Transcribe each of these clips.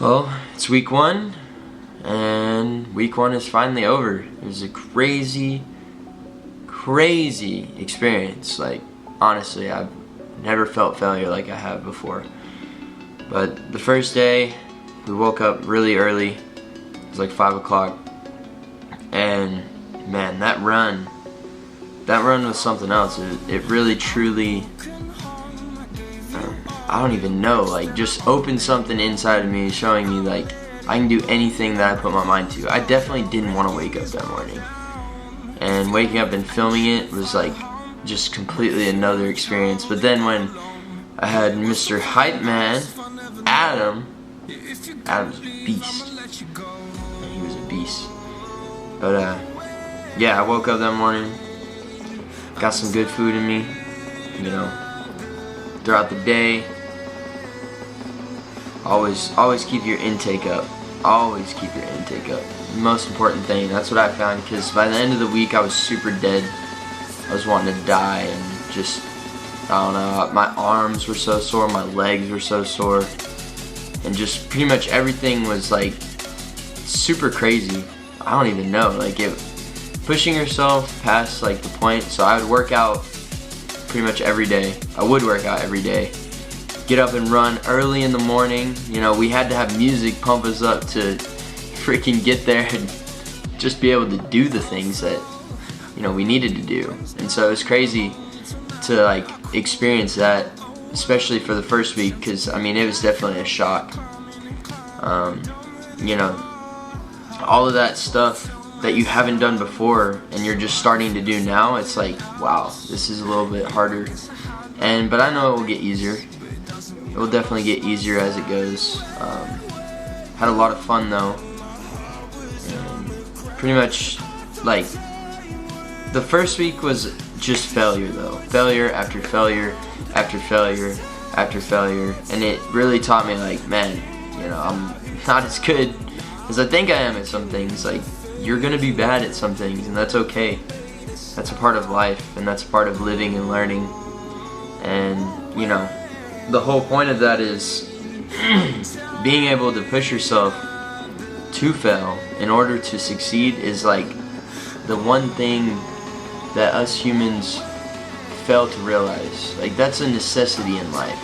Well, it's week one, and week one is finally over. It was a crazy experience. Like, honestly, I've never felt failure like I have before. But the first day, we woke up really early. It was like 5 o'clock. And man, that run was something else. It really, truly, I don't even know, like, just opened something inside of me, showing me like I can do anything that I put my mind to. I definitely didn't want to wake up that morning, and waking up and filming it was like just completely another experience. But then when I had Mr. Hype Man, Adam's a beast. He was a beast. But yeah, I woke up that morning, got some good food in me, you know, throughout the day. Always keep your intake up. Always keep your intake up. Most important thing. That's what I found, because by the end of the week I was super dead. I was wanting to die, and just, I don't know, my arms were so sore, my legs were so sore, and just pretty much everything was like super crazy. I don't even know, like, pushing yourself past like the point. So I would work out pretty much every day. I would work out every day. Get up and run early in the morning. You know, we had to have music pump us up to freaking get there and just be able to do the things that, you know, we needed to do. And so it was crazy to like experience that, especially for the first week, because I mean, it was definitely a shock. You know, all of that stuff that you haven't done before and you're just starting to do now, it's like, wow, this is a little bit harder. But I know it will get easier. It will definitely get easier as it goes. Had a lot of fun though. And pretty much, like, the first week was just failure though. Failure after failure after failure after failure. And it really taught me, like, man, you know, I'm not as good as I think I am at some things. Like, you're gonna be bad at some things, and that's okay. That's a part of life, and that's a part of living and learning. And, you know, the whole point of that is being able to push yourself to fail in order to succeed is like the one thing that us humans fail to realize. Like, that's a necessity in life.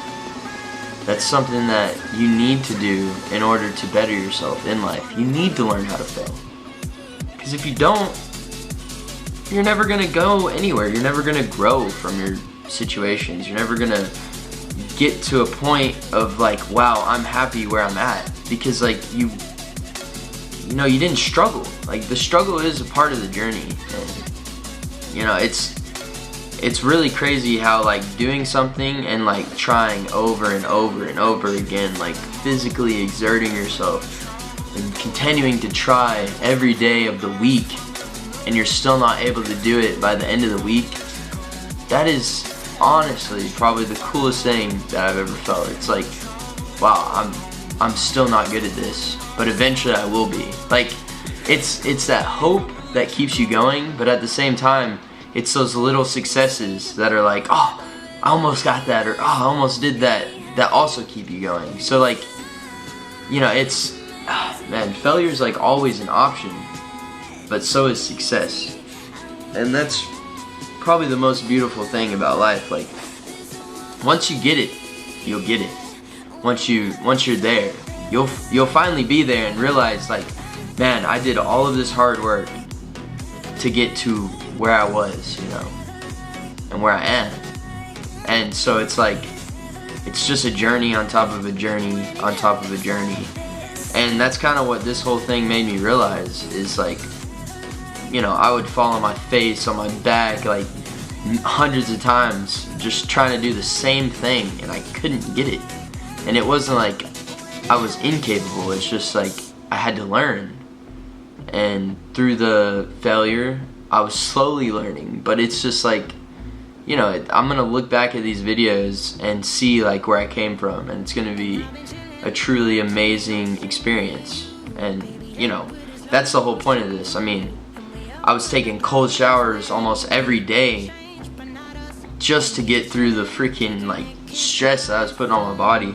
That's something that you need to do in order to better yourself in life. You need to learn how to fail. Because if you don't, you're never going to go anywhere. You're never going to grow from your situations. You're never going to get to a point of like, wow, I'm happy where I'm at. Because like, you know, you didn't struggle. Like, the struggle is a part of the journey. And, you know, it's really crazy how like doing something and like trying over and over and over again, like physically exerting yourself and continuing to try every day of the week, and you're still not able to do it by the end of the week. That is honestly probably the coolest thing that I've ever felt. It's like, wow, I'm still not good at this, but eventually I will be. Like, it's that hope that keeps you going, but at the same time, it's those little successes that are like, oh, I almost got that, or oh, I almost did that, that also keep you going. So like, you know, it's, man, failure is like always an option, but so is success. And that's probably the most beautiful thing about life. Like, once you get it, you'll get it. Once you're there, you'll finally be there and realize, like, man, I did all of this hard work to get to where I was, you know, and where I am. And so it's like, it's just a journey on top of a journey on top of a journey. And that's kind of what this whole thing made me realize, is like, you know, I would fall on my face, on my back, like hundreds of times, just trying to do the same thing, and I couldn't get it. And it wasn't like I was incapable, it's just like I had to learn. And through the failure, I was slowly learning. But it's just like, you know, I'm gonna look back at these videos and see like where I came from, and it's gonna be a truly amazing experience. And, you know, that's the whole point of this. I mean, I was taking cold showers almost every day just to get through the freaking like stress that I was putting on my body.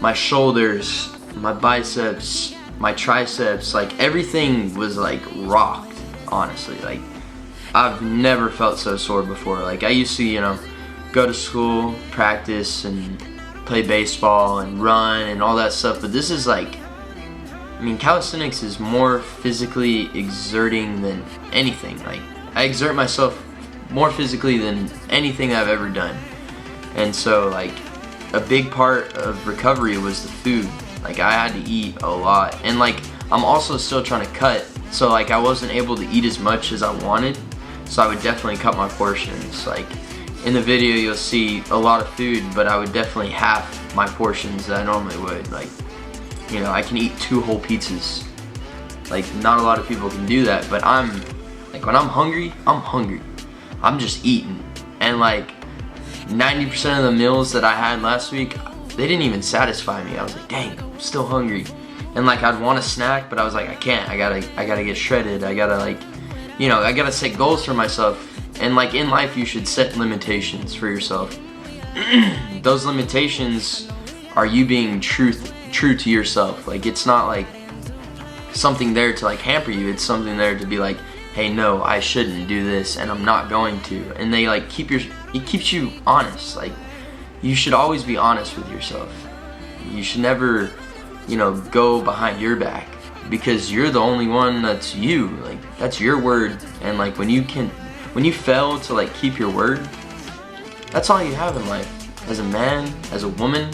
My shoulders my biceps, my triceps, like everything was like rocked, honestly. Like I've never felt so sore before. Like I used to, you know, go to school, practice and play baseball and run and all that stuff, but this is like, I mean, calisthenics is more physically exerting than anything. Like I exert myself more physically than anything I've ever done. And so like a big part of recovery was the food. Like I had to eat a lot, and like I'm also still trying to cut, so like I wasn't able to eat as much as I wanted, so I would definitely cut my portions. Like in the video you'll see a lot of food, but I would definitely half my portions that I normally would. Like, you know, I can eat 2 whole pizzas. Like not a lot of people can do that, but I'm like, when I'm hungry, I'm just eating. And like 90% of the meals that I had last week, they didn't even satisfy me. I was like, dang, I'm still hungry. And like I'd want a snack, but I was like, I can't. I gotta get shredded. I gotta, like, you know, I gotta set goals for myself. And like in life, you should set limitations for yourself. Those limitations are you being true to yourself. Like it's not like something there to like hamper you. It's something there to be like, hey, no, I shouldn't do this, and I'm not going to. And they like it keeps you honest. Like you should always be honest with yourself. You should never, you know, go behind your back, because you're the only one that's you. Like that's your word. And like when you fail to like keep your word, that's all you have in life, as a man, as a woman.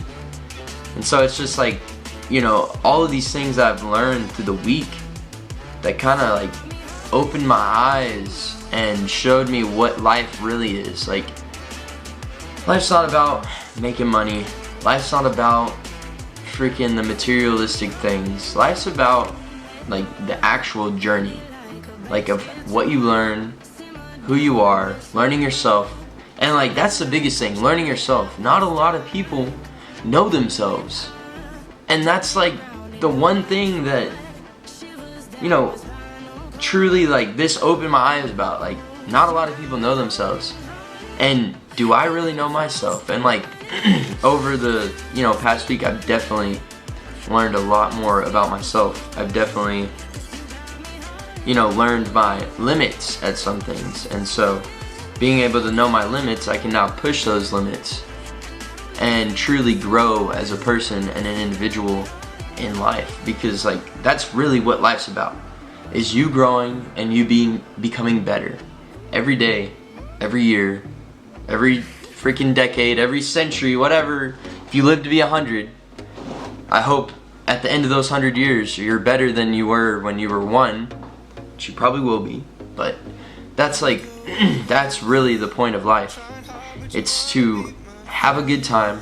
And so it's just like, you know, all of these things I've learned through the week that kind of like opened my eyes and showed me what life really is. Like life's not about making money. Life's not about freaking the materialistic things. Life's about like the actual journey, like of what you learn, who you are, learning yourself. And like that's the biggest thing, learning yourself. Not a lot of people know themselves, and that's like the one thing that, you know, truly like this opened my eyes about. Like not a lot of people know themselves. And do I really know myself? And like over the, you know, past week, I've definitely learned a lot more about myself. I've definitely, you know, learned my limits at some things. And so being able to know my limits, I can now push those limits and truly grow as a person and an individual in life. Because like that's really what life's about, is you growing and you becoming better every day, every year, every freaking decade, every century, whatever. If you live to be 100, I hope at the end of those 100 years you're better than you were when you were 1, which you probably will be. But that's like that's really the point of life. It's to have a good time,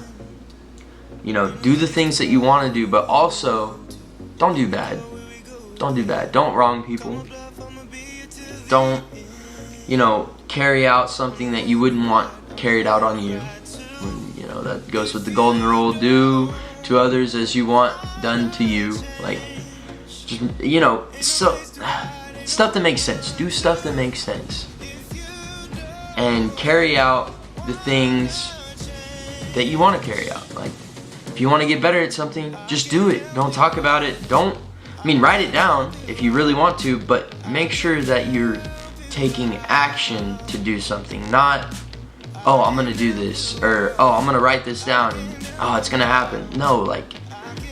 you know, do the things that you want to do, but also don't do bad. Don't do bad. Don't wrong people. Don't, you know, carry out something that you wouldn't want carried out on you. You know, that goes with the golden rule: do to others as you want done to you. Like, just, you know, so stuff that makes sense. Do stuff that makes sense, and carry out the things that you want to carry out. Like, if you want to get better at something, just do it. Don't talk about it. Write it down if you really want to, but make sure that you're taking action to do something. Not, oh, I'm gonna do this, or oh, I'm gonna write this down and oh, it's gonna happen. No, like,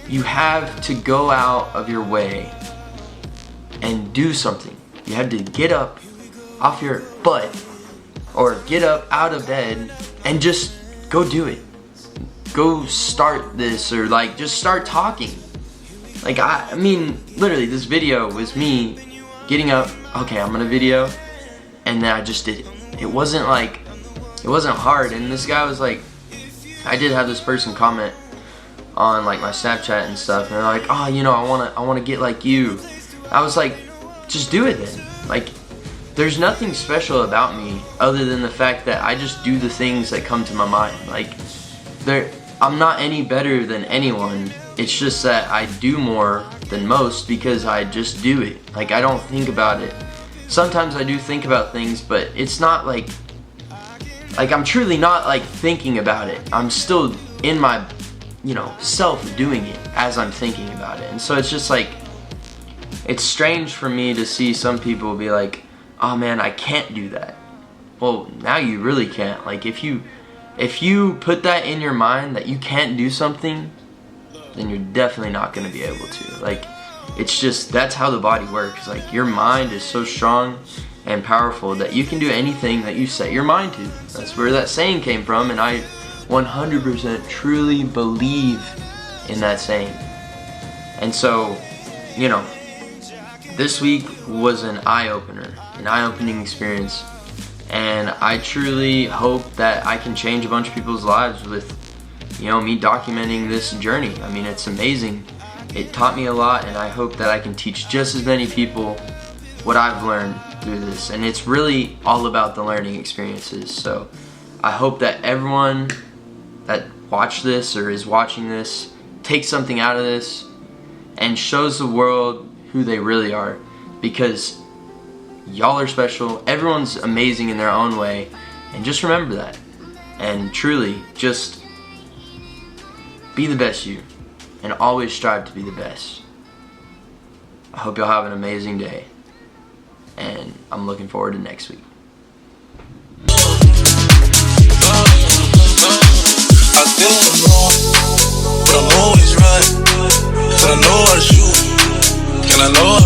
you have to go out of your way and do something. You have to get up off your butt, or get up out of bed and just go do it. Go start this, or like just start talking. Like I mean, literally this video was me getting up, okay, I'm gonna video, and then I just did it. It wasn't hard. And this guy was like, I did have this person comment on like my Snapchat and stuff, and they're like, oh, you know, I wanna get like you. I was like, just do it then. Like, there's nothing special about me other than the fact that I just do the things that come to my mind. Like, I'm not any better than anyone. It's just that I do more than most because I just do it. Like, I don't think about it. Sometimes I do think about things, but it's not like I'm truly not like thinking about it. I'm still in my self doing it as I'm thinking about it. And so it's just like, it's strange for me to see some people be like, oh man, I can't do that. Well, now you really can't. Like, if you put that in your mind that you can't do something, then you're definitely not going to be able to. Like, it's just, that's how the body works. Like, your mind is so strong and powerful that you can do anything that you set your mind to. That's where that saying came from, and I 100% truly believe in that saying. And so, this week was an eye-opener, an eye-opening experience, and I truly hope that I can change a bunch of people's lives with, me documenting this journey. I mean, it's amazing. It taught me a lot, and I hope that I can teach just as many people what I've learned through this. And it's really all about the learning experiences. So I hope that everyone that watched this or is watching this takes something out of this and shows the world who they really are, because y'all are special. Everyone's amazing in their own way, and just remember that. And truly, just be the best you, and always strive to be the best. I hope y'all have an amazing day, and I'm looking forward to next week. I feel alone, but I'm always right. But I know how to shoot, and I know